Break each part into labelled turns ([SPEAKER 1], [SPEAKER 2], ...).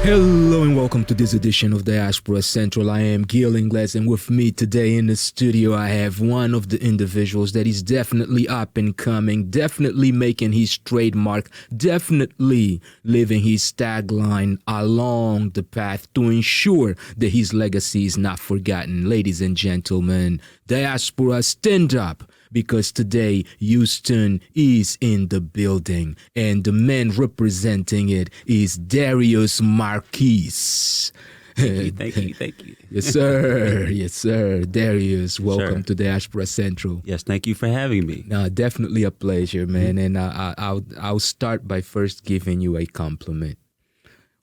[SPEAKER 1] Hello and welcome to this edition of Diaspora Central. I am Gil Ingles, and with me today in the studio I have one of the individuals that is definitely up and coming, definitely making his trademark, definitely living his tagline along the path to ensure that his legacy is not forgotten. Ladies and gentlemen, Diaspora, stand up, because today Houston is in the building, and the man representing it is Darius Marquis.
[SPEAKER 2] Thank you.
[SPEAKER 1] Yes, sir. Yes, sir. Darius, welcome to Diaspora Central.
[SPEAKER 2] Yes, thank you for having me.
[SPEAKER 1] No, definitely a pleasure, man. And I'll start by first giving you a compliment.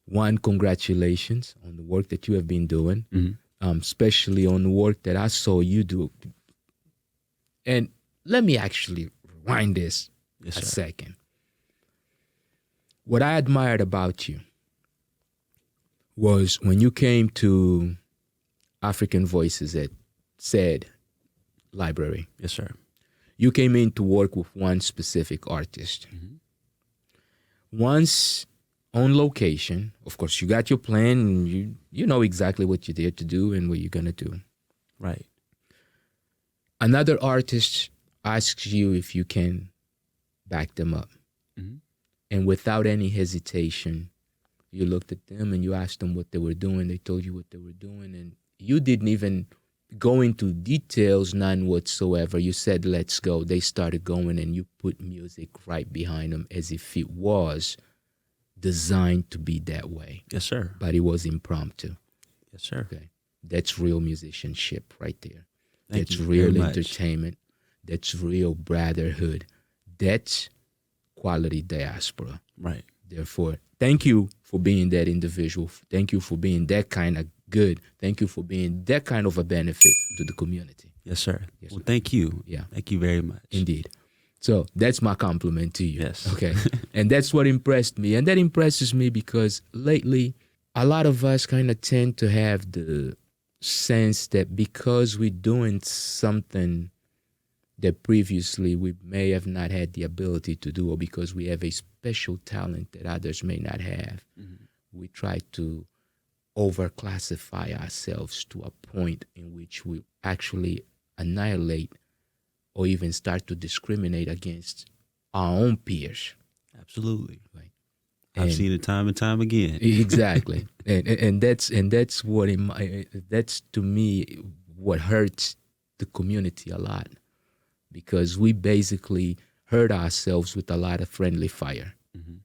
[SPEAKER 1] One, congratulations on the work that you have been doing, especially on the work that I saw you do. And let me actually rewind this a second. What I admired about you was when you came to African Voices at said library.
[SPEAKER 2] Yes, sir.
[SPEAKER 1] You came in to work with one specific artist. Once on location, of course, you got your plan and you know exactly what you're there to do and what you're going to do.
[SPEAKER 2] Right.
[SPEAKER 1] Another artist asks you if you can back them up. And without any hesitation, you looked at them and you asked them what they were doing. They told you what they were doing. And you didn't even go into details, none whatsoever. You said, let's go. They started going and you put music right behind them as if it was designed to be that way.
[SPEAKER 2] Yes, sir.
[SPEAKER 1] But it was impromptu.
[SPEAKER 2] Yes, sir.
[SPEAKER 1] Okay. That's real musicianship right there.
[SPEAKER 2] Thank
[SPEAKER 1] That's
[SPEAKER 2] you
[SPEAKER 1] real
[SPEAKER 2] very much.
[SPEAKER 1] entertainment. That's real brotherhood. That's quality diaspora.
[SPEAKER 2] Right.
[SPEAKER 1] Therefore, thank you for being that individual. Thank you for being that kind of good. Thank you for being that kind of a benefit to the community.
[SPEAKER 2] Yes, sir.
[SPEAKER 1] Yes,
[SPEAKER 2] Well,
[SPEAKER 1] sir.
[SPEAKER 2] thank you.
[SPEAKER 1] Yeah.
[SPEAKER 2] Thank you very much.
[SPEAKER 1] Indeed. So that's my compliment to you.
[SPEAKER 2] Yes.
[SPEAKER 1] Okay. And that's what impressed me. And that impresses me because lately, a lot of us kind of tend to have the sense that because we're doing something that previously we may have not had the ability to do, or because we have a special talent that others may not have, we try to overclassify ourselves to a point in which we actually annihilate or even start to discriminate against our own peers.
[SPEAKER 2] Absolutely.
[SPEAKER 1] Right.
[SPEAKER 2] I've seen it time and time again.
[SPEAKER 1] Exactly. and that's what that's to me what hurts the community a lot, because we basically hurt ourselves with a lot of friendly fire,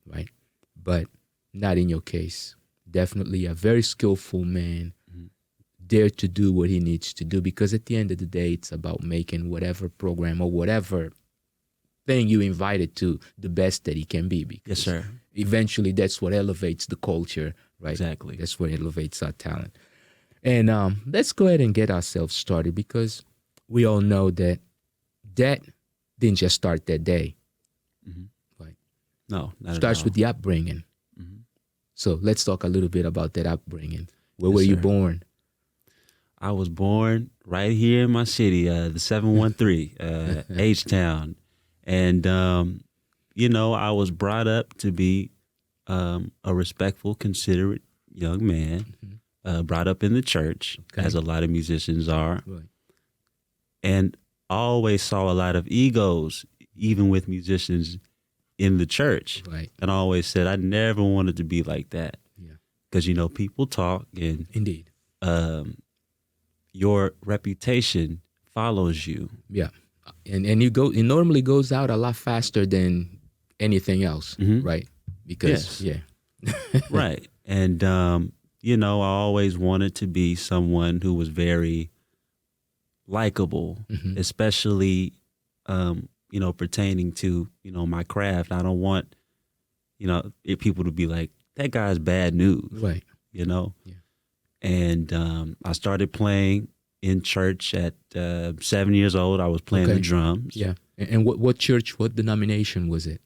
[SPEAKER 1] right? But not in your case. Definitely a very skillful man, dare to do what he needs to do, because at the end of the day, it's about making whatever program or whatever thing you invited to the best that he can be. Because
[SPEAKER 2] Yes, sir.
[SPEAKER 1] eventually that's what elevates the culture, right?
[SPEAKER 2] Exactly.
[SPEAKER 1] That's what elevates our talent. And let's go ahead and get ourselves started, because we all know that didn't just start that day. Right?
[SPEAKER 2] No, not
[SPEAKER 1] Starts
[SPEAKER 2] at all.
[SPEAKER 1] with the upbringing. So let's talk a little bit about that upbringing. Where
[SPEAKER 2] Yes,
[SPEAKER 1] were you
[SPEAKER 2] sir.
[SPEAKER 1] born?
[SPEAKER 2] I was born right here in my city, the 713, H-Town. And, I was brought up to be a respectful, considerate young man, brought up in the church, as a lot of musicians are.
[SPEAKER 1] Right.
[SPEAKER 2] And I always saw a lot of egos, even with musicians in the church.
[SPEAKER 1] Right.
[SPEAKER 2] And I always said I never wanted to be like that.
[SPEAKER 1] Yeah.
[SPEAKER 2] Because, people talk and
[SPEAKER 1] Indeed.
[SPEAKER 2] your reputation follows you.
[SPEAKER 1] Yeah. And it normally goes out a lot faster than anything else, right? Because
[SPEAKER 2] Yes. Right. And, I always wanted to be someone who was very likable, especially, pertaining to, my craft. I don't want, people to be like, that guy's bad news,
[SPEAKER 1] Right.
[SPEAKER 2] Yeah. And I started playing in church at 7 years old. I was playing the drums.
[SPEAKER 1] Yeah. And what church, what denomination was it?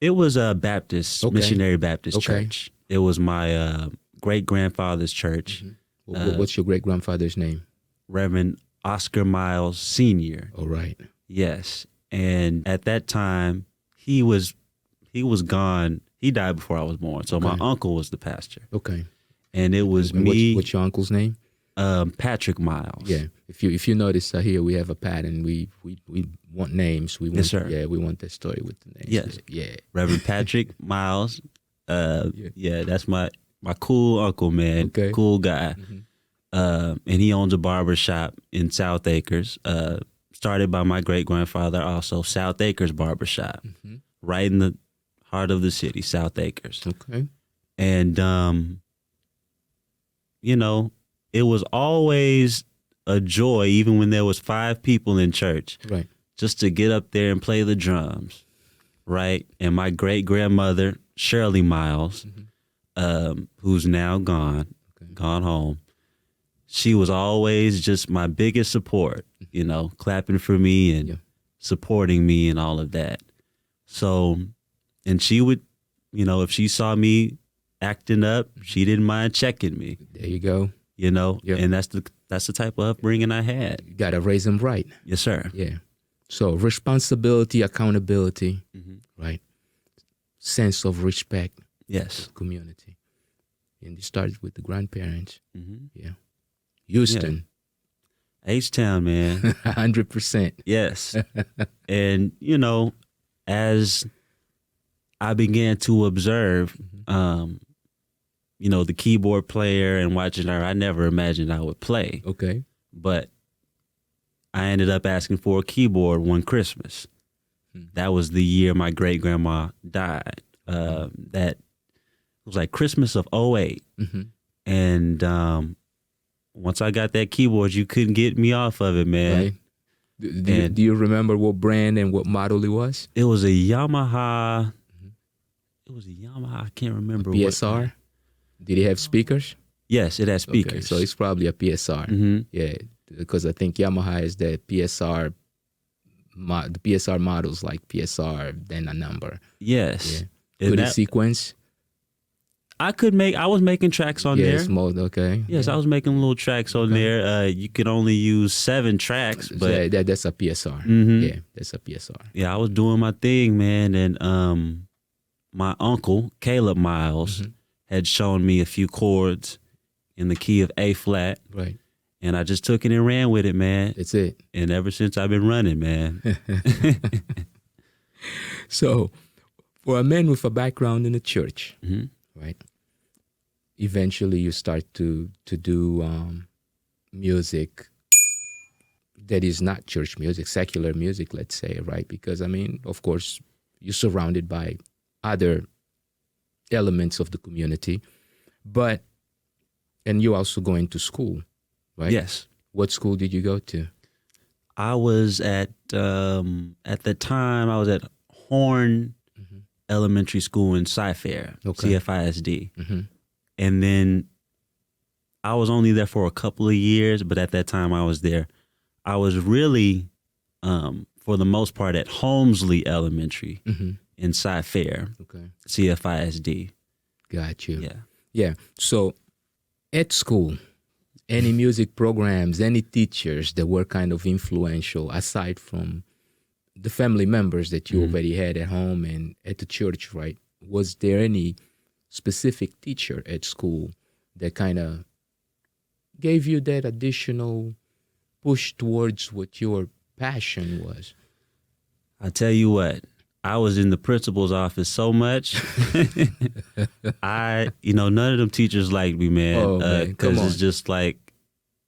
[SPEAKER 2] It was a Baptist, Missionary Baptist church. It was my great-grandfather's church.
[SPEAKER 1] What's your great-grandfather's name?
[SPEAKER 2] Reverend Oscar Miles Sr.
[SPEAKER 1] All right.
[SPEAKER 2] Yes. And at that time, he was gone. He died before I was born. So my uncle was the pastor.
[SPEAKER 1] Okay.
[SPEAKER 2] And it was
[SPEAKER 1] And
[SPEAKER 2] me.
[SPEAKER 1] What's your uncle's name?
[SPEAKER 2] Patrick Miles.
[SPEAKER 1] Yeah. If you notice here we have a pattern. We want names. We want,
[SPEAKER 2] Yes, sir.
[SPEAKER 1] Yeah, we want that story with the names.
[SPEAKER 2] Yes.
[SPEAKER 1] Yeah.
[SPEAKER 2] Reverend Patrick Miles. Yeah, that's my cool uncle, man.
[SPEAKER 1] Okay.
[SPEAKER 2] Cool guy. And he owns a barber shop in South Acres. Started by my great grandfather, also South Acres Barbershop, right in the heart of the city, South Acres.
[SPEAKER 1] Okay.
[SPEAKER 2] And you know, it was always a joy, even when there was 5 people in church,
[SPEAKER 1] Right.
[SPEAKER 2] just to get up there and play the drums, right? And my great grandmother, Shirley Miles, who's now gone home, she was always just my biggest support, you know, clapping for me and supporting me and all of that. So, and she would, you know, if she saw me acting up, she didn't mind checking me.
[SPEAKER 1] There you go.
[SPEAKER 2] You know,
[SPEAKER 1] Yep.
[SPEAKER 2] and that's the type of upbringing I had.
[SPEAKER 1] You got to raise them right.
[SPEAKER 2] Yes, sir.
[SPEAKER 1] Yeah. So responsibility, accountability, right? Sense of respect,
[SPEAKER 2] Yes.
[SPEAKER 1] community. And you started with the grandparents.
[SPEAKER 2] Mm-hmm.
[SPEAKER 1] Yeah. Houston,
[SPEAKER 2] H-Town, man.
[SPEAKER 1] 100%.
[SPEAKER 2] Yes. And, you know, as I began to observe, you know, the keyboard player and watching her, I never imagined I would play.
[SPEAKER 1] Okay.
[SPEAKER 2] But I ended up asking for a keyboard one Christmas. That was the year my great grandma died. That was like Christmas of '08. And once I got that keyboard, you couldn't get me off of it, man.
[SPEAKER 1] Right. Do you remember what brand and what model it was?
[SPEAKER 2] It was a Yamaha. It was a Yamaha. I can't remember.
[SPEAKER 1] PSR? Did it have speakers?
[SPEAKER 2] Yes, it has speakers.
[SPEAKER 1] Okay, so it's probably a PSR. Yeah, because I think Yamaha is the PSR. The PSR models like PSR, then a number.
[SPEAKER 2] Yes.
[SPEAKER 1] Yeah. Could it sequence?
[SPEAKER 2] I was making tracks on there.
[SPEAKER 1] Okay.
[SPEAKER 2] Yes, I was making little tracks on there. You could only use 7 tracks, but
[SPEAKER 1] that's a PSR. Yeah, that's a PSR.
[SPEAKER 2] Yeah, I was doing my thing, man, and my uncle Caleb Miles had shown me a few chords in the key of A flat.
[SPEAKER 1] Right.
[SPEAKER 2] And I just took it and ran with it, man.
[SPEAKER 1] That's it.
[SPEAKER 2] And ever since I've been running, man.
[SPEAKER 1] So, for a man with a background in the church, right? Eventually, you start to do music that is not church music, secular music, let's say, right? Because I mean, of course, you're surrounded by other elements of the community, and you're also going to school, right?
[SPEAKER 2] Yes.
[SPEAKER 1] What school did you go to?
[SPEAKER 2] I was at the time I was at Horn Elementary School in Cy-Fair, CFISD. And then I was only there for a couple of years, but at that time I was there. I was really, for the most part, at Holmesley Elementary in Cy-Fair, CFISD.
[SPEAKER 1] Got you.
[SPEAKER 2] Yeah.
[SPEAKER 1] Yeah. So at school, any music programs, any teachers that were kind of influential aside from the family members that you already had at home and at the church, right? Was there any specific teacher at school that kind of gave you that additional push towards what your passion was?
[SPEAKER 2] I tell you what, I was in the principal's office so much. None of them teachers liked me, man. Because it's just like,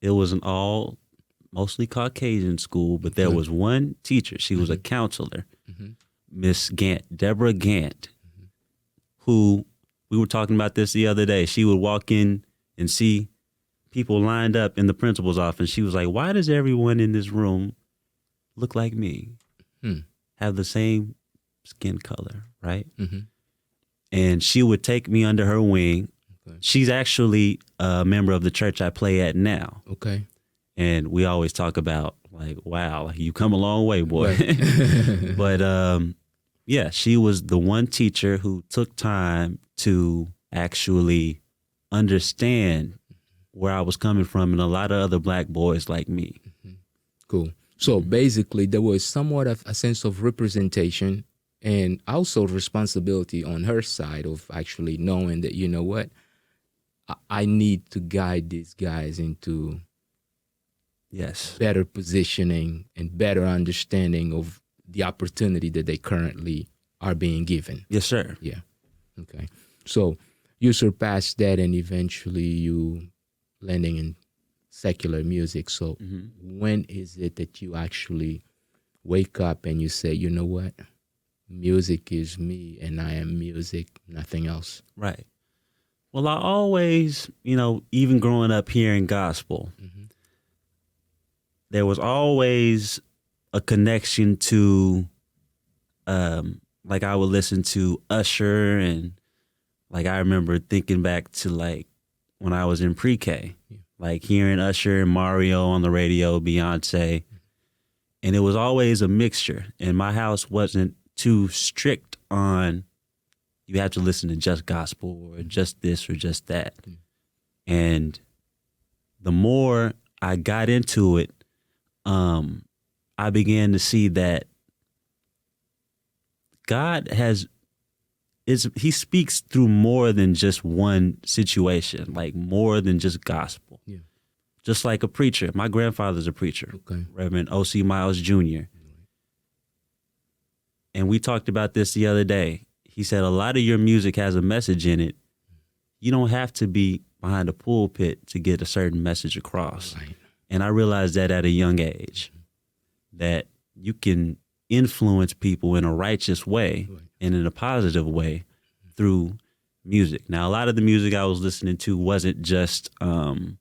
[SPEAKER 2] it was an all mostly Caucasian school, but there was one teacher. She was a counselor, Miss Gant, Deborah Gant, who, we were talking about this the other day. She would walk in and see people lined up in the principal's office. She was like, why does everyone in this room look like me? Have the same skin color, right? And she would take me under her wing. She's actually a member of the church I play at now.
[SPEAKER 1] Okay.
[SPEAKER 2] And we always talk about, like, wow, you come a long way, boy.
[SPEAKER 1] Right.
[SPEAKER 2] But yeah, she was the one teacher who took time to actually understand where I was coming from and a lot of other black boys like me.
[SPEAKER 1] Cool. So basically, there was somewhat of a sense of representation and also responsibility on her side of actually knowing that, you know what, I need to guide these guys into
[SPEAKER 2] Yes.
[SPEAKER 1] better positioning and better understanding of the opportunity that they currently are being given.
[SPEAKER 2] Yes, sir.
[SPEAKER 1] Yeah. Okay. So you surpassed that and eventually you landing in secular music. So when is it that you actually wake up and you say, you know what? Music is me and I am music, nothing else.
[SPEAKER 2] Right. Well, I always, even growing up hearing gospel, there was always a connection to, like I would listen to Usher, and like I remember thinking back to like when I was in pre-K, like hearing Usher and Mario on the radio, Beyonce, and it was always a mixture. And my house wasn't too strict on you have to listen to just gospel or just this or just that. And the more I got into it, I began to see that God he speaks through more than just one situation, like more than just gospel.
[SPEAKER 1] Yeah.
[SPEAKER 2] Just like a preacher. My grandfather's a preacher,
[SPEAKER 1] Okay.
[SPEAKER 2] Reverend O.C. Miles Jr. And we talked about this the other day. He said a lot of your music has a message in it. You don't have to be behind a pulpit to get a certain message across.
[SPEAKER 1] Right.
[SPEAKER 2] And I realized that at a young age, that you can influence people in a righteous way and in a positive way through music. Now, a lot of the music I was listening to wasn't just, didn't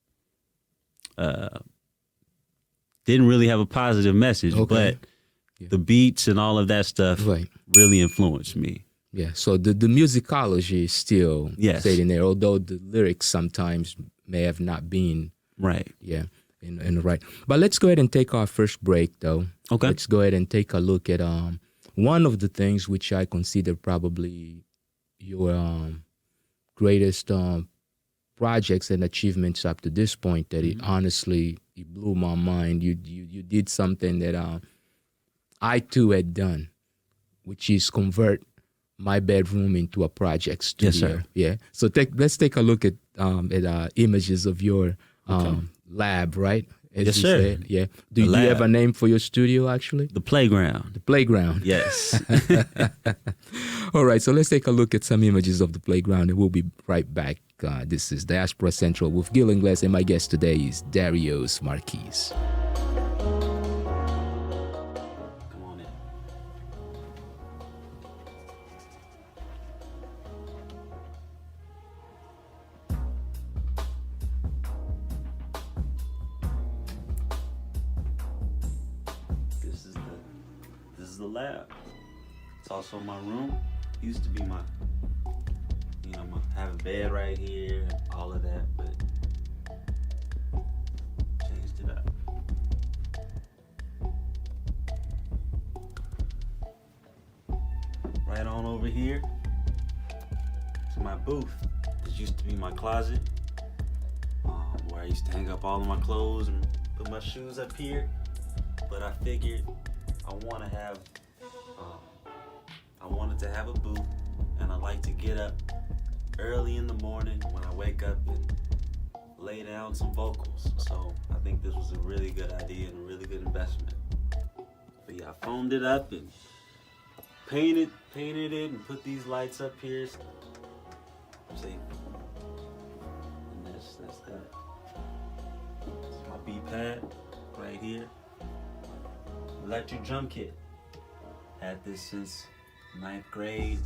[SPEAKER 2] really have a positive message, but the beats and all of that stuff really influenced me.
[SPEAKER 1] Yeah, so the musicology is still stayed in there, although the lyrics sometimes may have not been
[SPEAKER 2] right.
[SPEAKER 1] Yeah, in the right. But let's go ahead and take our first break, though.
[SPEAKER 2] Okay.
[SPEAKER 1] Let's go ahead and take a look at one of the things which I consider probably your greatest projects and achievements up to this point. That it honestly it blew my mind. You did something that I too had done, which is convert my bedroom into a project studio.
[SPEAKER 2] Yes, sir.
[SPEAKER 1] Yeah. So let's take a look at images of your lab, right? As
[SPEAKER 2] yes,
[SPEAKER 1] you
[SPEAKER 2] sir.
[SPEAKER 1] said. Yeah. Do you have a name for your studio, actually?
[SPEAKER 2] The Playground.
[SPEAKER 1] The Playground.
[SPEAKER 2] Yes.
[SPEAKER 1] All right. So let's take a look at some images of the Playground, and we'll be right back. This is Diaspora Central with Gil Ingles, and my guest today is Darius Marquis.
[SPEAKER 2] Lab. It's also my room. Used to be my have a bed right here and all of that, but changed it up. Right on over here to my booth. This used to be my closet, where I used to hang up all of my clothes and put my shoes up here, but I figured I wanted to have a booth, and I like to get up early in the morning when I wake up and lay down some vocals. So I think this was a really good idea and a really good investment. But yeah, I foamed it up and painted it and put these lights up here. See? And that's that. It's my B-pad right here. Electric drum kit. Had this since 9th grade.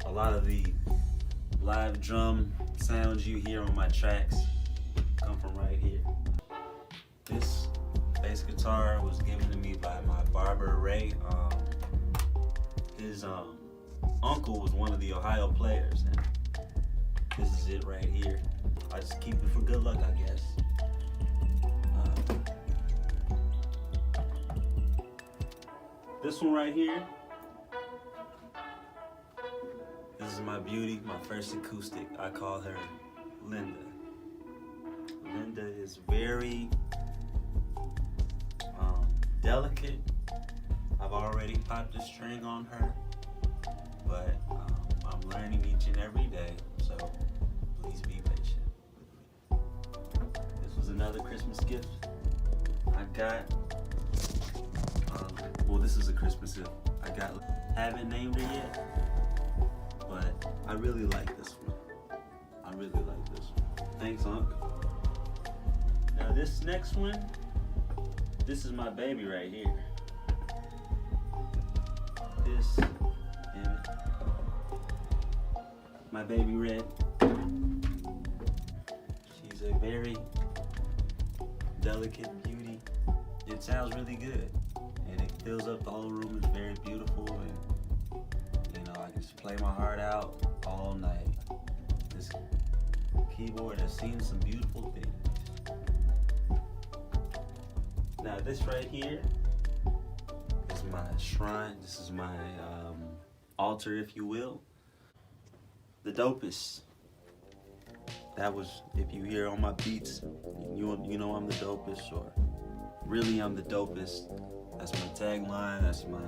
[SPEAKER 2] A lot of the live drum sounds you hear on my tracks come from right here. This bass guitar was given to me by my barber Ray. His uncle was one of the Ohio players, and this is it right here. I just keep it for good luck, I guess. This one right here, this is my beauty, my first acoustic. I call her Linda. Linda is very delicate. I've already popped a string on her, but I'm I'm learning each and every day, so please be patient. This was another Christmas gift I got. Well, this is a Christmas gift I got. Haven't named her yet, but I really like this one. I really like this one. Thanks, Unc. Now this next one, this is my baby right here. This, damn it. My baby Red. She's a very delicate beauty. It sounds really good, and it fills up the whole room. It's very beautiful, and you know, I can just play my heart out all night. This keyboard has seen some beautiful things. Now this right here is my shrine. This is my altar, if you will. The dopest. That was, if you hear on my beats, you know I'm the dopest, or really I'm the dopest. That's my tagline. That's my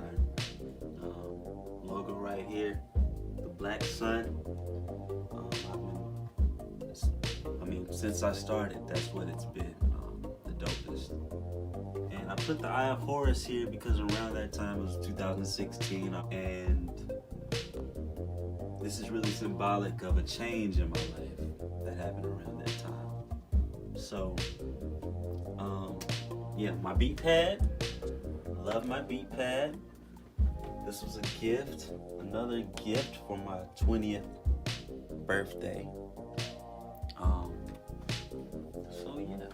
[SPEAKER 2] logo right here. The black sun. Since I started, that's what it's been. The dopest. And I put the Eye of Horus here because around that time it was 2016, and this is really symbolic of a change in my life that happened around that time. So, yeah, my beat pad. Love my beat pad. This was a gift, another gift for my 20th birthday. So yeah.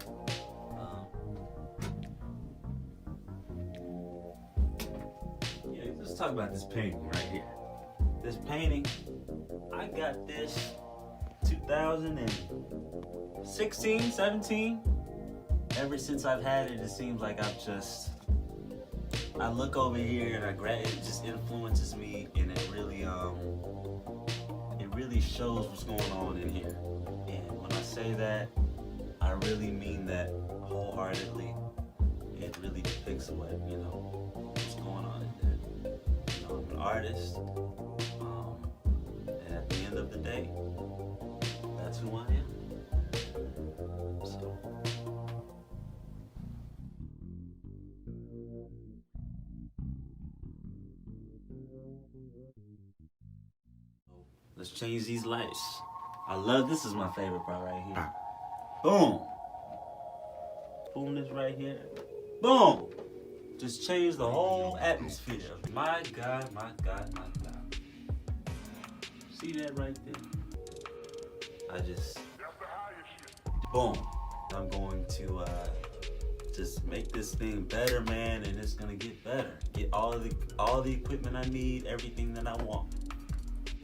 [SPEAKER 2] Let's talk about this painting right here. This painting, I got this 2016, 17. Ever since I've had it, it seems like I look over here and it just influences me, and it really shows what's going on in here. And when I say that, I really mean that wholeheartedly. It really depicts what's going on in there. I'm an artist, and at the end of the day, that's who I am. So. Let's change these lights. This is my favorite part right here. Boom. Boom, this right here. Boom. Just change the whole atmosphere. My God, my God, my God. See that right there? Boom. I'm going to just make this thing better, man, and it's gonna get better. Get all the equipment I need, everything that I want.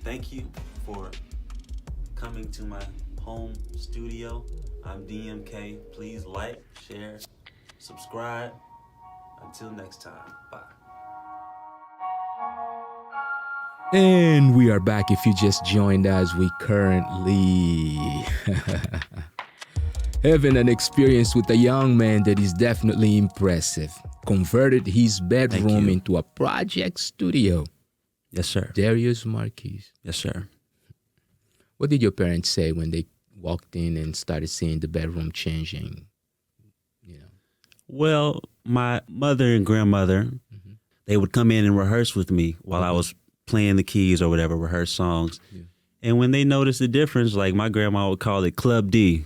[SPEAKER 2] Thank you for coming to my home studio. I'm DMK. Please like, share, subscribe. Until next time, bye.
[SPEAKER 1] And we are back. If you just joined us, we currently having an experience with a young man that is definitely impressive. Converted his bedroom into a project studio.
[SPEAKER 2] Yes, sir.
[SPEAKER 1] Darius Marquis.
[SPEAKER 2] Yes, sir.
[SPEAKER 1] What did your parents say when they walked in and started seeing the bedroom changing?
[SPEAKER 2] Well, my mother and grandmother, they would come in and rehearse with me while I was playing the keys or whatever, rehearse songs. Yeah. And when they noticed the difference, like my grandma would call it Club D.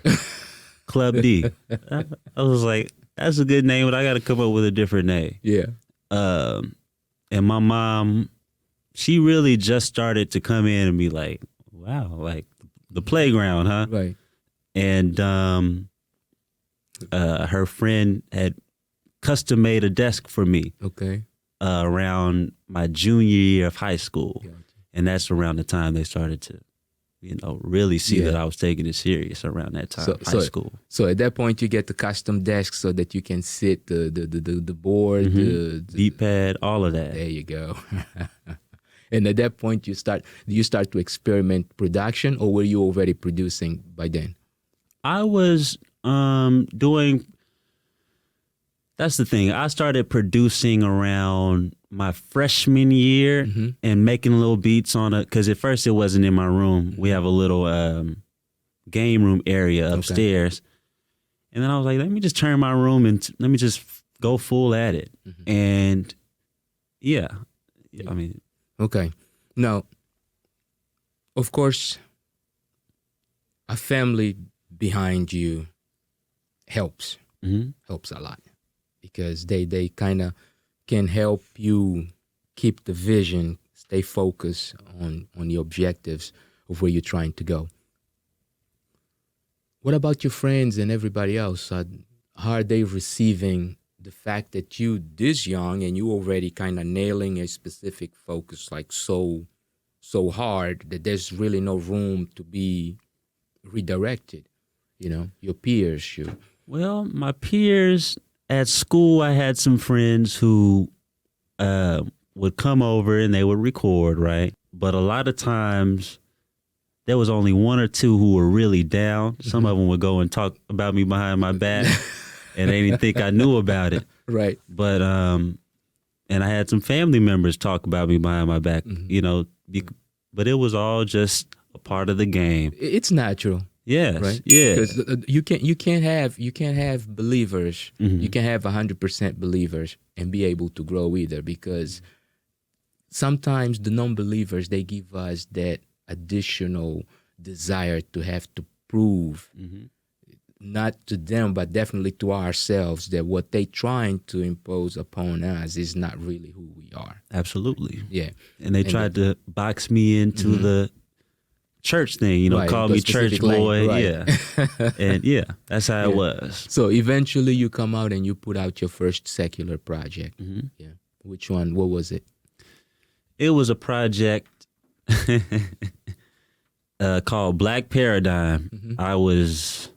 [SPEAKER 2] Club D. I was like, that's a good name, but I got to come up with a different name.
[SPEAKER 1] Yeah.
[SPEAKER 2] And my mom, she really just started to come in and be like, wow, like the playground, huh?
[SPEAKER 1] Right.
[SPEAKER 2] And her friend had custom made a desk for me.
[SPEAKER 1] Okay.
[SPEAKER 2] Around my junior year of high school.
[SPEAKER 1] Gotcha.
[SPEAKER 2] And that's around the time they started to, really see that I was taking it serious around that time, high school.
[SPEAKER 1] So at that point, you get the custom desk so that you can sit, the board, the
[SPEAKER 2] beat pad, all of that.
[SPEAKER 1] There you go. And at that point, do you start to experiment production, or were you already producing by then?
[SPEAKER 2] I was doing, that's the thing. I started producing around my freshman year
[SPEAKER 1] Mm-hmm.
[SPEAKER 2] and making little beats on it. Because at first it wasn't in my room. We have a little game room area upstairs. And then I was like, let me just turn my room and let me just go full at it.
[SPEAKER 1] Mm-hmm.
[SPEAKER 2] And yeah, I mean.
[SPEAKER 1] Okay. Now, of course, a family behind you helps a lot, because they kind of can help you keep the vision, stay focused on the objectives of where you're trying to go. What about your friends and everybody else? How are they receiving the fact that you this young and you already kind of nailing a specific focus like so hard that there's really no room to be redirected? You know, your peers, you.
[SPEAKER 2] Well, my peers at school, I had some friends who would come over and they would record, right? But a lot of times there was only one or two who were really down. Some of them would go and talk about me behind my back and they didn't think I knew about it.
[SPEAKER 1] Right.
[SPEAKER 2] But, and I had some family members talk about me behind my back, you know, but it was all just a part of the game.
[SPEAKER 1] It's natural.
[SPEAKER 2] Yes.
[SPEAKER 1] Right.
[SPEAKER 2] Yeah.
[SPEAKER 1] Because you can't have believers. You can't have 100% believers and be able to grow either, because sometimes the non-believers, they give us that additional desire to have to prove, not to them, but definitely to ourselves, that what they trying to impose upon us is not really who we are.
[SPEAKER 2] Absolutely.
[SPEAKER 1] Yeah.
[SPEAKER 2] And they tried to box me into the church thing, you know,
[SPEAKER 1] Right,
[SPEAKER 2] call me church boy.
[SPEAKER 1] right.
[SPEAKER 2] Yeah. And yeah, that's how it was.
[SPEAKER 1] So eventually you come out and you put out your first secular project. Yeah. Which one? What was it?
[SPEAKER 2] It was a project called Black Paradigm. I was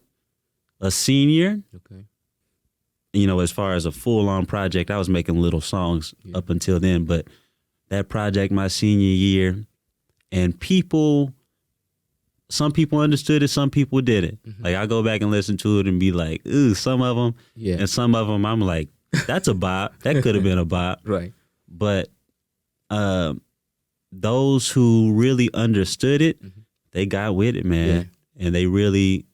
[SPEAKER 2] a senior.
[SPEAKER 1] Okay.
[SPEAKER 2] You know, as far as a full-on project, I was making little songs up until then, but that project my senior year, and some people understood it, some people didn't. Like, I go back and listen to it and be like, ooh, some of them, and some of them I'm like, that's a bop. That could have been a bop.
[SPEAKER 1] Right.
[SPEAKER 2] But those who really understood it, they got with it, man. And they really,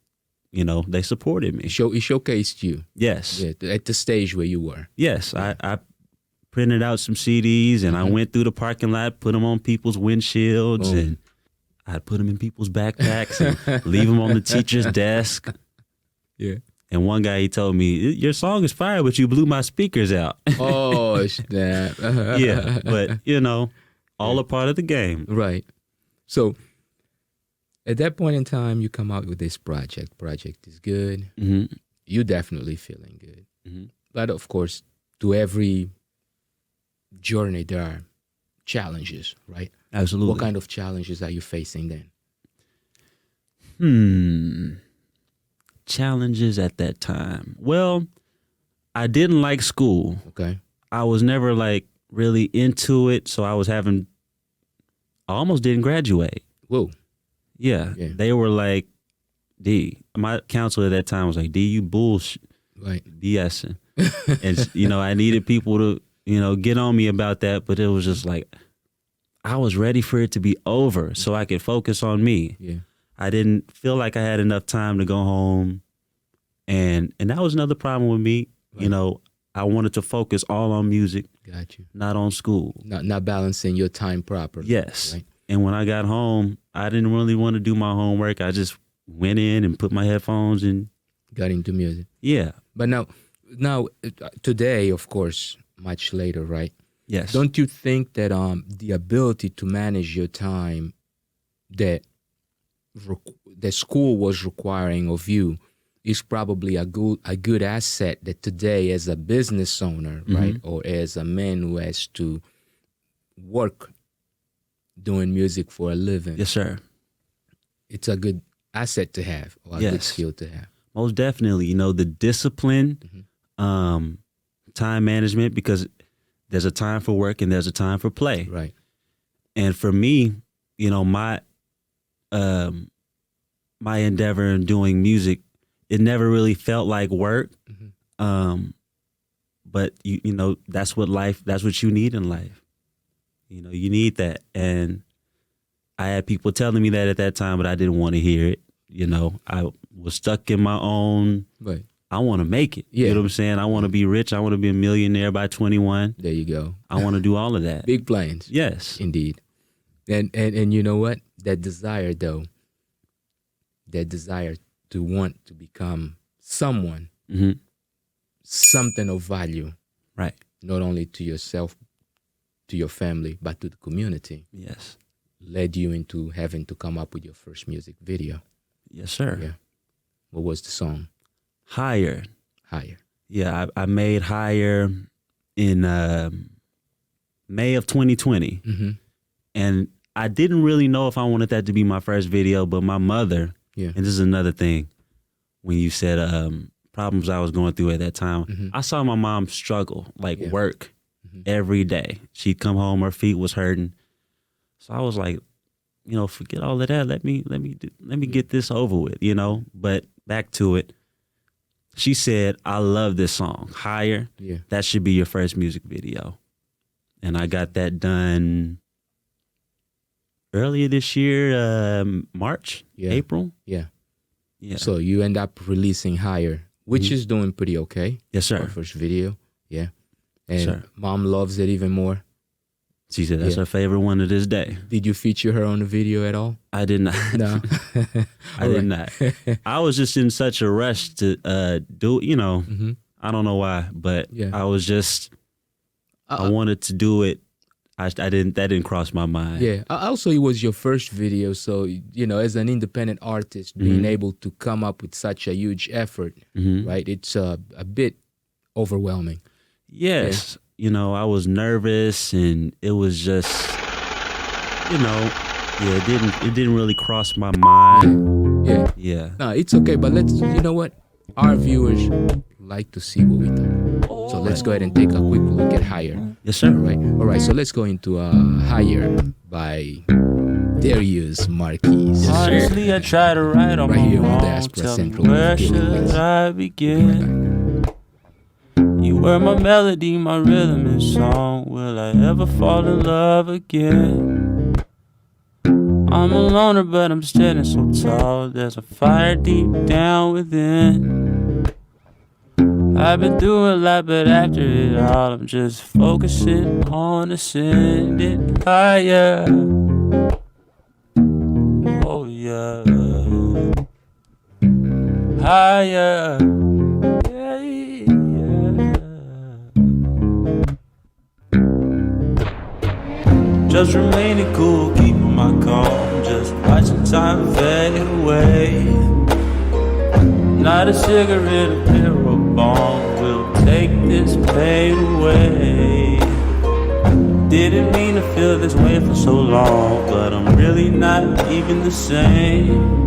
[SPEAKER 2] you know, they supported me.
[SPEAKER 1] It showcased you.
[SPEAKER 2] Yes.
[SPEAKER 1] Yeah, at the stage where you were.
[SPEAKER 2] Yes. I printed out some CDs and I went through the parking lot, put them on people's windshields, and I'd put them in people's backpacks and leave them on the teacher's desk.
[SPEAKER 1] Yeah.
[SPEAKER 2] And one guy, he told me, your song is fire, but you blew my speakers out.
[SPEAKER 1] Oh, snap.
[SPEAKER 2] Yeah, but, you know, all a part of the game.
[SPEAKER 1] Right. So at that point in time, you come out with this project. Project is good. You're definitely feeling good. But of course, to every journey, there are challenges, right?
[SPEAKER 2] Absolutely.
[SPEAKER 1] What kind of challenges are you facing then?
[SPEAKER 2] Challenges at that time. Well, I didn't like school.
[SPEAKER 1] Okay.
[SPEAKER 2] I was never like really into it, so I almost didn't graduate.
[SPEAKER 1] Whoa.
[SPEAKER 2] Yeah. They were like, D, my counselor at that time was like, D, you bullshit.
[SPEAKER 1] Right.
[SPEAKER 2] BSing. And, you know, I needed people to, you know, get on me about that, but it was just like, I was ready for it to be over so I could focus on me.
[SPEAKER 1] Yeah.
[SPEAKER 2] I didn't feel like I had enough time to go home. And that was another problem with me. Right. You know, I wanted to focus all on music.
[SPEAKER 1] Got you.
[SPEAKER 2] Not on school.
[SPEAKER 1] Not balancing your time properly.
[SPEAKER 2] Yes.
[SPEAKER 1] Right?
[SPEAKER 2] And when I got home, I didn't really want to do my homework. I just went in and put my headphones and
[SPEAKER 1] got into music.
[SPEAKER 2] Yeah.
[SPEAKER 1] But now today, of course, much later, right?
[SPEAKER 2] Yes.
[SPEAKER 1] Don't you think that the ability to manage your time that school was requiring of you is probably a good asset that today, as a business owner, right, or as a man who has to work doing music for a living?
[SPEAKER 2] Yes, sir.
[SPEAKER 1] It's a good asset to have, or a good skill to have.
[SPEAKER 2] Most definitely. You know, the discipline, time management, because there's a time for work and there's a time for play.
[SPEAKER 1] Right.
[SPEAKER 2] And for me, you know, my endeavor in doing music, it never really felt like work. but you know, that's what you need in life. You know, you need that. And I had people telling me that at that time, but I didn't want to hear it. You know, I was stuck in my own,
[SPEAKER 1] Right.
[SPEAKER 2] I want to make it.
[SPEAKER 1] Yeah.
[SPEAKER 2] You know what I'm saying? I want to be rich. I want to be a millionaire by 21.
[SPEAKER 1] There you go.
[SPEAKER 2] I want to do all of that.
[SPEAKER 1] Big plans.
[SPEAKER 2] Yes.
[SPEAKER 1] Indeed. And you know what? That desire, though, that desire to want to become someone,
[SPEAKER 2] Mm-hmm.
[SPEAKER 1] something of value,
[SPEAKER 2] Right.
[SPEAKER 1] not only to yourself, to your family, but to the community,
[SPEAKER 2] Yes.
[SPEAKER 1] led you into having to come up with your first music video.
[SPEAKER 2] Yes, sir.
[SPEAKER 1] Yeah. What was the song?
[SPEAKER 2] Higher.
[SPEAKER 1] Higher.
[SPEAKER 2] Yeah, I made Higher in May of 2020.
[SPEAKER 1] Mm-hmm.
[SPEAKER 2] And I didn't really know if I wanted that to be my first video, but my mother,
[SPEAKER 1] Yeah.
[SPEAKER 2] and this is another thing, when you said problems I was going through at that time,
[SPEAKER 1] Mhm.
[SPEAKER 2] I saw my mom struggle, like
[SPEAKER 1] Yeah.
[SPEAKER 2] work
[SPEAKER 1] Mhm.
[SPEAKER 2] every day. She'd come home, her feet was hurting. So I was like, you know, forget all of that. Let me get this over with, you know. But back to it. She said, I love this song, Higher.
[SPEAKER 1] Yeah.
[SPEAKER 2] That should be your first music video. And I got that done earlier this year, March,
[SPEAKER 1] Yeah.
[SPEAKER 2] April.
[SPEAKER 1] Yeah.
[SPEAKER 2] Yeah.
[SPEAKER 1] So you end up releasing Higher, which
[SPEAKER 2] Mhm.
[SPEAKER 1] is doing pretty okay.
[SPEAKER 2] Yes, sir.
[SPEAKER 1] Our first video. Yeah. And
[SPEAKER 2] Sir.
[SPEAKER 1] mom loves it even more.
[SPEAKER 2] She said that's
[SPEAKER 1] Yeah.
[SPEAKER 2] her favorite one to this day.
[SPEAKER 1] Did you feature her on the video at all?
[SPEAKER 2] I did not.
[SPEAKER 1] No.
[SPEAKER 2] I did not. I was just in such a rush to do, you know,
[SPEAKER 1] Mm-hmm.
[SPEAKER 2] I don't know why, but
[SPEAKER 1] Yeah.
[SPEAKER 2] I was just, I wanted to do it. That didn't cross my mind.
[SPEAKER 1] Yeah. Also, it was your first video, so you know, as an independent artist, being
[SPEAKER 2] Mhm.
[SPEAKER 1] able to come up with such a huge effort,
[SPEAKER 2] Mhm.
[SPEAKER 1] right? It's a bit overwhelming.
[SPEAKER 2] Yes. You know, I was nervous and it was just, you know, yeah, it didn't really cross my mind.
[SPEAKER 1] Yeah.
[SPEAKER 2] Yeah.
[SPEAKER 1] No, it's okay, but you know what? Our viewers like to see what we do. So let's go ahead and take a quick look at Higher.
[SPEAKER 2] Yes, sir.
[SPEAKER 1] All right. So let's go into Higher by Darius Marquis.
[SPEAKER 2] Yes, sir.
[SPEAKER 3] Honestly, I try to write on
[SPEAKER 1] Right
[SPEAKER 3] my
[SPEAKER 1] here on
[SPEAKER 3] own.
[SPEAKER 1] Diaspora
[SPEAKER 3] Tell me,
[SPEAKER 1] Central
[SPEAKER 3] where
[SPEAKER 1] with Gil
[SPEAKER 3] should
[SPEAKER 1] Ingles.
[SPEAKER 3] I begin? You were my melody, my rhythm and song. Will I ever fall in love again? I'm a loner, but I'm standing so tall. There's a fire deep down within. I've been through a lot, but after it all, I'm just focusing on ascending higher. Oh yeah, higher. Yeah, yeah. Just remaining cool, keeping my calm, just watching time fade away. Not a cigarette, a pill or a bomb will take this pain away. Didn't mean to feel this way for so long, but I'm really not even the same.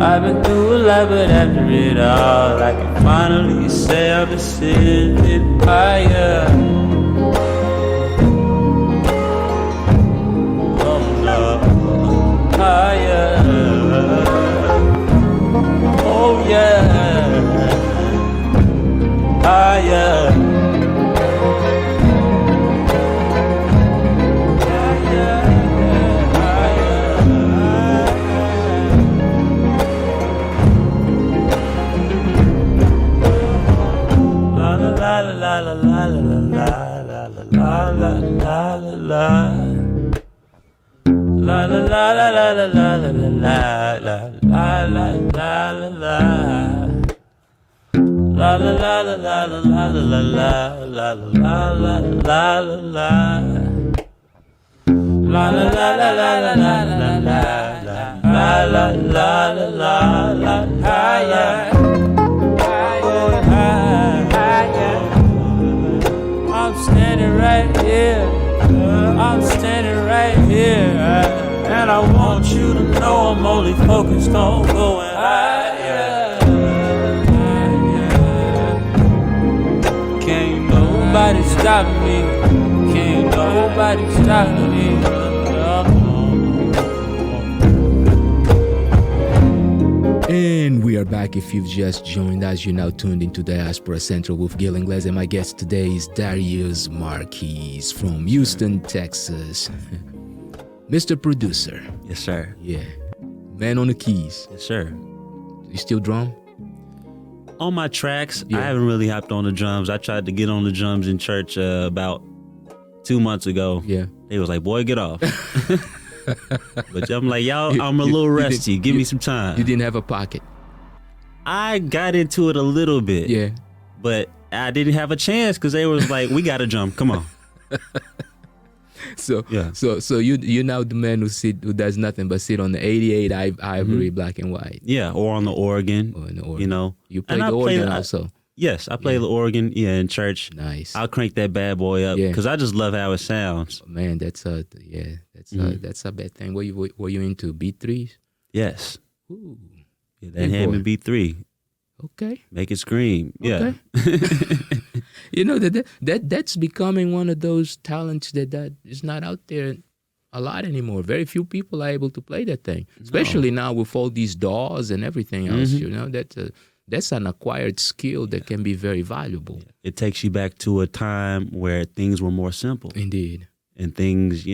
[SPEAKER 3] I've been through a lot, but after it all, I can finally say I've ascended higher. Oh no, higher. Oh yeah, higher. La la la la la la la la la la la la la. La la la la la la la la la la la la la la la. La la la la la la la la la la la la la la la. La la la la la la la la la la la la la higher. I'm standing right here. I'm standing right here. And I want you to know I'm only focused on going higher. Can't nobody stop me. Can't nobody stop me.
[SPEAKER 1] And we are back back. If you've just joined us, you're now tuned into Diaspora Central with Gil Ingles, and my guest today is Darius Marquis from Houston, Texas. Mr. Producer.
[SPEAKER 2] Yes, sir.
[SPEAKER 1] Yeah. Man on the keys.
[SPEAKER 2] Yes, sir.
[SPEAKER 1] You still drum?
[SPEAKER 2] On my tracks,
[SPEAKER 1] Yeah.
[SPEAKER 2] I haven't really hopped on the drums. I tried to get on the drums in church about 2 months ago.
[SPEAKER 1] Yeah.
[SPEAKER 2] They was like, boy, get off. But I'm like, y'all, I'm a little rusty. Give me some time.
[SPEAKER 1] You didn't have a pocket.
[SPEAKER 2] I got into it a little bit.
[SPEAKER 1] Yeah.
[SPEAKER 2] But I didn't have a chance because they was like, we got to drum. Come on.
[SPEAKER 1] So
[SPEAKER 2] Yeah.
[SPEAKER 1] so you're now the man who does nothing but sit on the 88 ivory black and white.
[SPEAKER 2] Yeah, or on the organ.
[SPEAKER 1] Or in the organ.
[SPEAKER 2] You know.
[SPEAKER 1] You play
[SPEAKER 2] And I
[SPEAKER 1] the
[SPEAKER 2] play
[SPEAKER 1] organ
[SPEAKER 2] the-
[SPEAKER 1] also.
[SPEAKER 2] Yes, I play the organ, in church.
[SPEAKER 1] Nice.
[SPEAKER 2] I'll crank that bad boy up
[SPEAKER 1] Yeah.
[SPEAKER 2] because I just love how it sounds.
[SPEAKER 1] Man, that's a bad thing. What you into? Beat threes?
[SPEAKER 2] Yes.
[SPEAKER 1] Ooh.
[SPEAKER 2] Yeah, that
[SPEAKER 1] Big
[SPEAKER 2] Hammond
[SPEAKER 1] boy.
[SPEAKER 2] B3.
[SPEAKER 1] Okay.
[SPEAKER 2] Make it scream. Yeah.
[SPEAKER 1] Okay. You know that's becoming one of those talents that is not out there a lot anymore. Very few people are able to play that thing, especially now with all these DAWs and everything else. You know, that's an acquired skill that can be very valuable.
[SPEAKER 2] It takes you back to a time where things were more simple.
[SPEAKER 1] Indeed.
[SPEAKER 2] And things,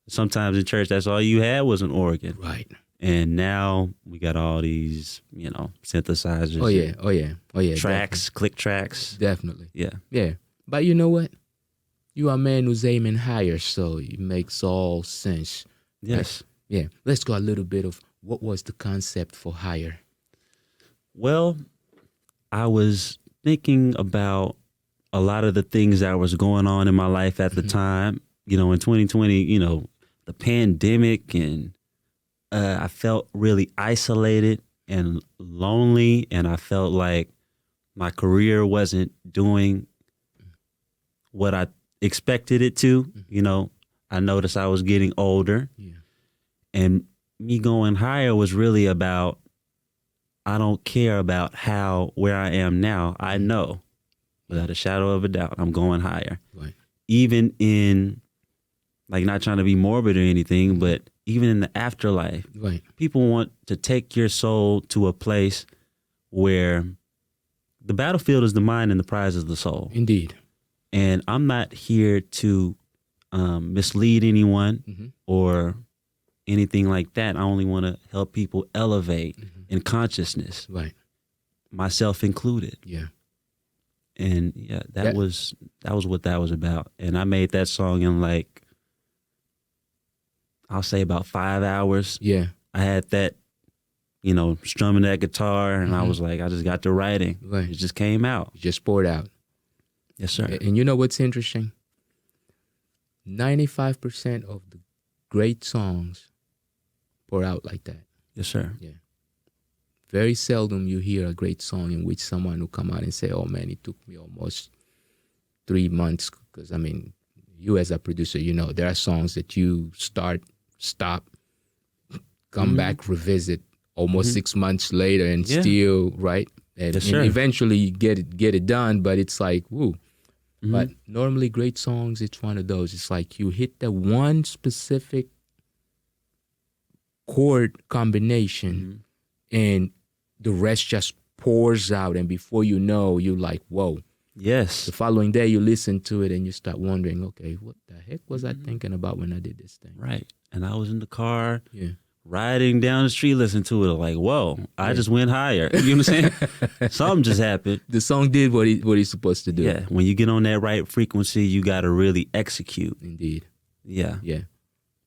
[SPEAKER 2] sometimes in church, that's all you had was an organ.
[SPEAKER 1] Right.
[SPEAKER 2] And now we got all these, synthesizers.
[SPEAKER 1] Oh yeah.
[SPEAKER 2] Tracks, click tracks.
[SPEAKER 1] Definitely.
[SPEAKER 2] Yeah.
[SPEAKER 1] Yeah. But you know what? You are a man who's aiming higher, so it makes all sense.
[SPEAKER 2] Yes.
[SPEAKER 1] Yeah. Let's go a little bit of what was the concept for higher.
[SPEAKER 2] Well, I was thinking about a lot of the things that was going on in my life at the time. In 2020, the pandemic, and I felt really isolated and lonely, and I felt like my career wasn't doing what I expected it to. I noticed I was getting older, and me going higher was really about, I don't care about where I am now. I know without a shadow of a doubt, I'm going higher.
[SPEAKER 1] Right.
[SPEAKER 2] Even in, not trying to be morbid or anything, but even in the afterlife,
[SPEAKER 1] Right.
[SPEAKER 2] people want to take your soul to a place where the battlefield is the mind and the prize is the soul.
[SPEAKER 1] Indeed.
[SPEAKER 2] And I'm not here to mislead anyone or anything like that. I only want to help people elevate in consciousness,
[SPEAKER 1] Right.
[SPEAKER 2] myself included.
[SPEAKER 1] Yeah.
[SPEAKER 2] And that was what that was about. And I made that song in I'll say about 5 hours.
[SPEAKER 1] Yeah.
[SPEAKER 2] I had that, strumming that guitar, and I was like, I just got to writing.
[SPEAKER 1] Right.
[SPEAKER 2] It just came out.
[SPEAKER 1] You just poured out.
[SPEAKER 2] Yes, sir.
[SPEAKER 1] And you know what's interesting? 95% of the great songs pour out like that.
[SPEAKER 2] Yes, sir.
[SPEAKER 1] Very seldom you hear a great song in which someone will come out and say, oh man, it took me almost 3 months. Because, you as a producer, there are songs that you start, stop, come back, revisit almost 6 months later and still, right? And,
[SPEAKER 2] Yes,
[SPEAKER 1] and
[SPEAKER 2] sir.
[SPEAKER 1] eventually you get it done, but it's like, woo. But normally great songs, it's one of those. It's like you hit the one specific chord combination and the rest just pours out. And before you know, you're like, whoa.
[SPEAKER 2] Yes.
[SPEAKER 1] The following day you listen to it and you start wondering, okay, what the heck was I thinking about when I did this thing?
[SPEAKER 2] Right. And I was in the car
[SPEAKER 1] Yeah.
[SPEAKER 2] riding down the street listening to it like, whoa, I just went higher. You know what I'm saying? Something just happened.
[SPEAKER 1] The song did what he's supposed to do.
[SPEAKER 2] Yeah. When you get on that right frequency, you got to really execute.
[SPEAKER 1] Indeed.
[SPEAKER 2] Yeah.
[SPEAKER 1] Yeah.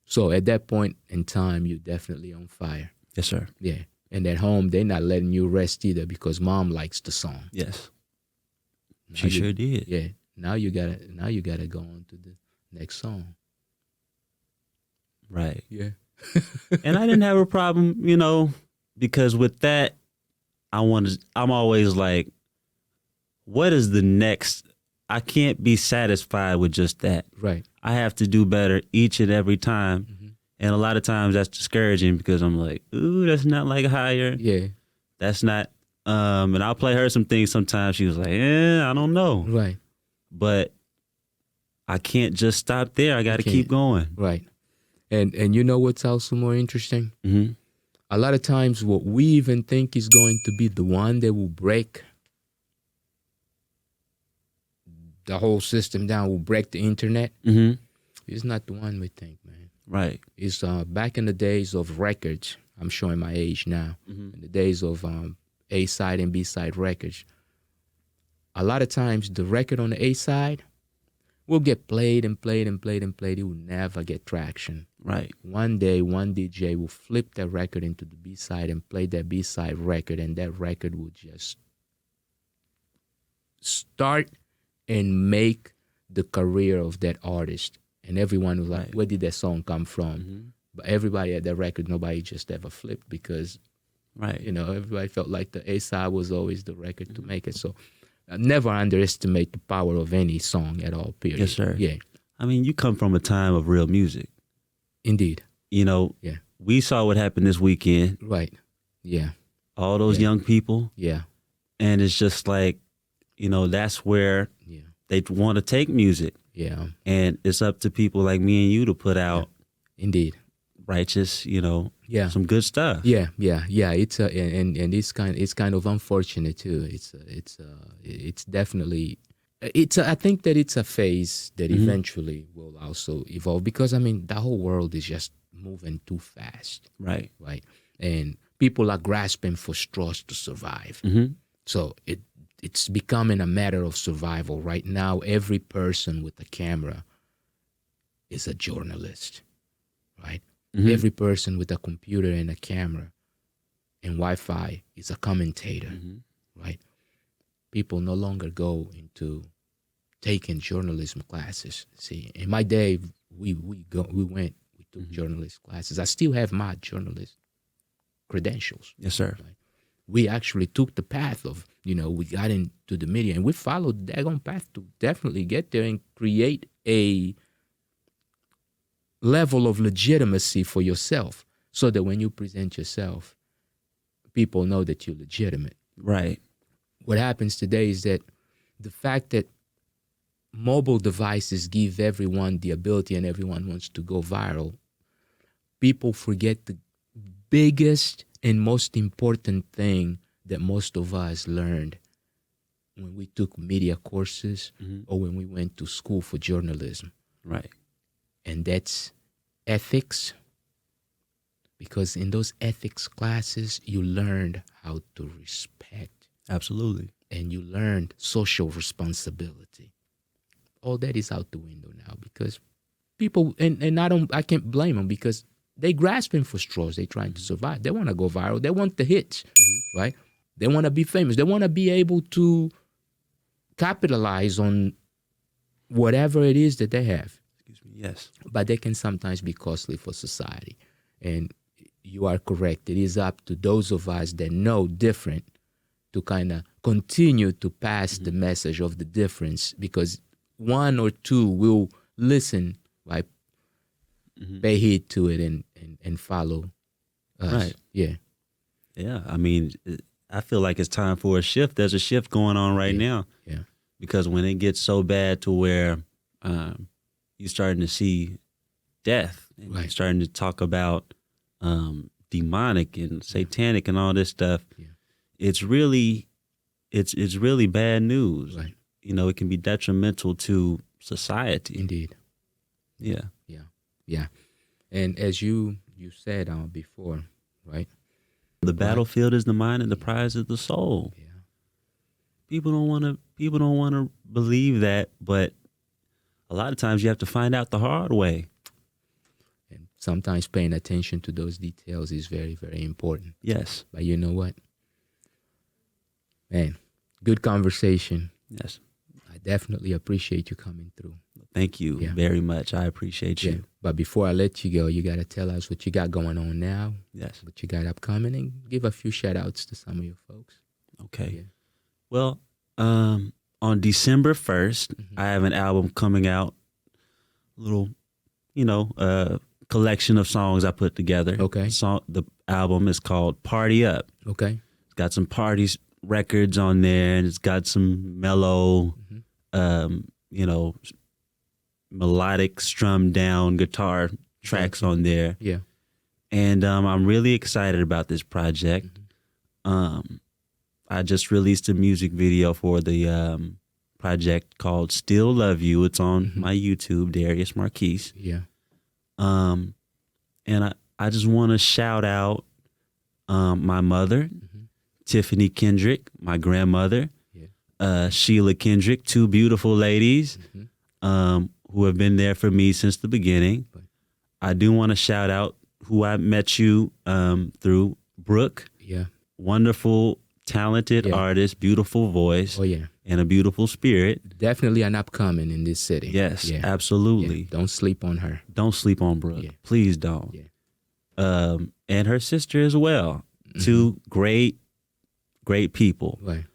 [SPEAKER 1] So at that point in time, you're definitely on fire.
[SPEAKER 2] Yes, sir.
[SPEAKER 1] Yeah. And at home, they're not letting you rest either because mom likes the song.
[SPEAKER 2] Yes.
[SPEAKER 1] Now
[SPEAKER 2] She sure did.
[SPEAKER 1] Yeah. Now you gotta go on to the next song.
[SPEAKER 2] Right.
[SPEAKER 1] Yeah.
[SPEAKER 2] And I didn't have a problem, because with that, I'm always like, what is the next? I can't be satisfied with just that.
[SPEAKER 1] Right.
[SPEAKER 2] I have to do better each and every time. And a lot of times that's discouraging because I'm like, ooh, that's not like higher.
[SPEAKER 1] Yeah.
[SPEAKER 2] That's not, and I'll play her some things sometimes. She was like, I don't know.
[SPEAKER 1] Right.
[SPEAKER 2] But I can't just stop there. I got to keep going.
[SPEAKER 1] Right. And you know what's also more interesting? a lot of times what we even think is going to be the one that will break the whole system down, will break the internet, is not the one we think, man.
[SPEAKER 2] Right.
[SPEAKER 1] It's back in the days of records. I'm showing my age now. In the days of A-side and B-side records, a lot of times the record on the A-side will get played and played and played and played. It will never get traction.
[SPEAKER 2] Right.
[SPEAKER 1] One day, one DJ will flip that record into the B-side and play that B-side record, and that record will just start and make the career of that artist. And everyone was like, where did that song come from? But everybody at that record, nobody just ever flipped because, everybody felt like the A-side was always the record to make it. So never underestimate the power of any song at all, period.
[SPEAKER 2] Yes, sir.
[SPEAKER 1] Yeah.
[SPEAKER 2] I mean, you come from a time of real music.
[SPEAKER 1] Indeed.
[SPEAKER 2] We saw what happened this weekend.
[SPEAKER 1] Right. Yeah.
[SPEAKER 2] All those young people.
[SPEAKER 1] Yeah.
[SPEAKER 2] And it's just like, that's where they want to take music.
[SPEAKER 1] Yeah.
[SPEAKER 2] And it's up to people like me and you to put out
[SPEAKER 1] Indeed.
[SPEAKER 2] righteous, some good stuff.
[SPEAKER 1] Yeah. It's and it's kind of unfortunate too. It's definitely I think that it's a phase that eventually will also evolve, because the whole world is just moving too fast.
[SPEAKER 2] Right.
[SPEAKER 1] Right. And people are grasping for straws to survive. So it's becoming a matter of survival. Right now, every person with a camera is a journalist, right? Every person with a computer and a camera and Wi-Fi is a commentator, right? People no longer go into taking journalism classes. See, in my day, we took journalist classes. I still have my journalist credentials.
[SPEAKER 2] Yes, sir.
[SPEAKER 1] Right? We actually took the path of, we got into the media, and we followed that own path to definitely get there and create a level of legitimacy for yourself, so that when you present yourself, people know that you're legitimate.
[SPEAKER 2] Right.
[SPEAKER 1] What happens today is that the fact that mobile devices give everyone the ability and everyone wants to go viral, people forget the biggest and most important thing that most of us learned when we took media courses or when we went to school for journalism.
[SPEAKER 2] Right.
[SPEAKER 1] And that's ethics. Because in those ethics classes, you learned how to respect.
[SPEAKER 2] Absolutely.
[SPEAKER 1] And you learned social responsibility. All that is out the window now, because people, and I can't blame them, because they grasping for straws. They trying to survive. They want to go viral. They want the hits, right? They want to be famous. They want to be able to capitalize on whatever it is that they have.
[SPEAKER 2] Excuse me. Yes.
[SPEAKER 1] But they can sometimes be costly for society. And you are correct. It is up to those of us that know different to kind of continue to pass the message of the difference, because one or two will listen, right? Pay heed to it and follow us.
[SPEAKER 2] Right.
[SPEAKER 1] Yeah.
[SPEAKER 2] Yeah. I feel like it's time for a shift. There's a shift going on right now.
[SPEAKER 1] Yeah.
[SPEAKER 2] Because when it gets so bad to where you're starting to see death, and you're starting to talk about demonic and satanic and all this stuff, it's really bad news.
[SPEAKER 1] Right.
[SPEAKER 2] It can be detrimental to society.
[SPEAKER 1] Indeed.
[SPEAKER 2] Yeah.
[SPEAKER 1] Yeah. And as you said before, right?
[SPEAKER 2] The battlefield is the mind and the prize is the soul.
[SPEAKER 1] Yeah.
[SPEAKER 2] People don't want to believe that, but a lot of times you have to find out the hard way.
[SPEAKER 1] And sometimes paying attention to those details is very, very important.
[SPEAKER 2] Yes.
[SPEAKER 1] But you know what? Man, good conversation.
[SPEAKER 2] Yes.
[SPEAKER 1] I definitely appreciate you coming through.
[SPEAKER 2] Thank you very much. I appreciate you.
[SPEAKER 1] Yeah. But before I let you go, you got to tell us what you got going on now.
[SPEAKER 2] Yes.
[SPEAKER 1] What you got upcoming, and give a few shout outs to some of your folks.
[SPEAKER 2] Okay.
[SPEAKER 1] Yeah.
[SPEAKER 2] Well, on December 1st, I have an album coming out, little, collection of songs I put together.
[SPEAKER 1] Okay.
[SPEAKER 2] The album is called Party Up.
[SPEAKER 1] Okay.
[SPEAKER 2] It's got some parties records on there, and it's got some mellow, melodic strummed down guitar tracks on there.
[SPEAKER 1] Yeah.
[SPEAKER 2] And I'm really excited about this project. I just released a music video for the project called Still Love You. It's on my YouTube, Darius Marquis.
[SPEAKER 1] Yeah.
[SPEAKER 2] And I just want to shout out my mother, Tiffany Kendrick, my grandmother, Sheila Kendrick, two beautiful ladies who have been there for me since the beginning. I do want to shout out who I met you through, Brooke.
[SPEAKER 1] Yeah.
[SPEAKER 2] Wonderful, talented artist, beautiful voice.
[SPEAKER 1] Oh, yeah.
[SPEAKER 2] And a beautiful spirit.
[SPEAKER 1] Definitely an upcoming in this city.
[SPEAKER 2] Yes, absolutely.
[SPEAKER 1] Yeah. Don't sleep on her.
[SPEAKER 2] Don't sleep on Brooke.
[SPEAKER 1] Yeah.
[SPEAKER 2] Please don't.
[SPEAKER 1] Yeah.
[SPEAKER 2] And her sister as well. Two great people.
[SPEAKER 1] Right.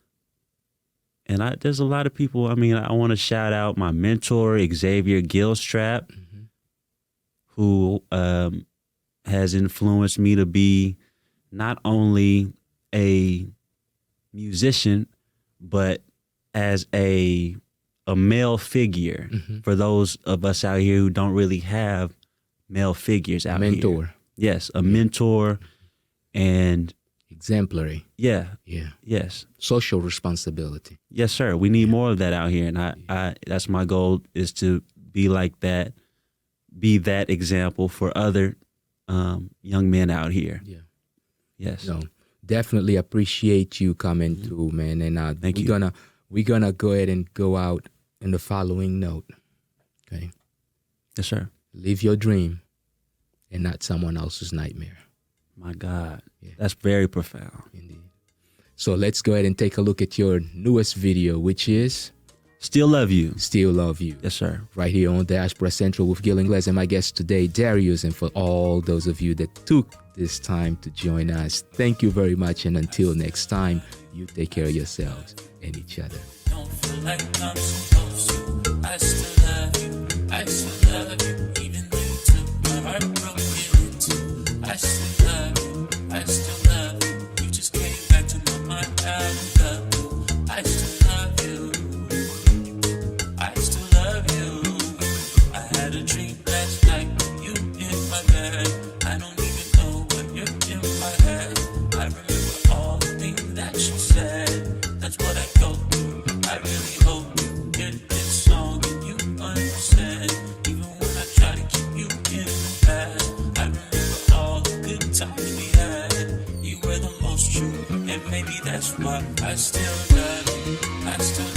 [SPEAKER 2] And there's a lot of people. I mean, I want to shout out my mentor, Xavier Gilstrap, who has influenced me to be not only a musician, but as a male figure for those of us out here who don't really have male figures out here.
[SPEAKER 1] Mentor.
[SPEAKER 2] Yes, a mentor and
[SPEAKER 1] exemplary.
[SPEAKER 2] Yeah.
[SPEAKER 1] Yes. Social responsibility.
[SPEAKER 2] Yes, sir. We need more of that out here, and I that's my goal, is to be like that, be that example for other young men out here.
[SPEAKER 1] Yeah.
[SPEAKER 2] Yes.
[SPEAKER 1] No, definitely appreciate you coming through, man. And
[SPEAKER 2] Thank you.
[SPEAKER 1] We're gonna go ahead and go out in the following note. Okay.
[SPEAKER 2] Yes, sir.
[SPEAKER 1] Live your dream and not someone else's nightmare.
[SPEAKER 2] My God. Yeah. That's very profound.
[SPEAKER 1] Indeed. So let's go ahead and take a look at your newest video, which is
[SPEAKER 2] Still Love You.
[SPEAKER 1] Still Love You.
[SPEAKER 2] Yes, sir.
[SPEAKER 1] Right here on Diaspora Central with Gil Ingles and my guest today, Darius. And for all those of you that took this time to join us, thank you very much. And until next time, you take care of yourselves and each other.
[SPEAKER 3] Don't feel like I'm supposed to. I still love you. I still love you. Even though you took my heart, broke it in two. I still love you. I still love you. You just came back to my mind. I love you. I still love you. I still love you. I had a dream last night. You in my bed. I don't even know what you're in my head. I remember all the things that you said. That's what I go through. I really hope you get this song and you understand. Even when I try to keep you in the past, I remember all the good times we had. You were the most true, and maybe that's why I still love you. I still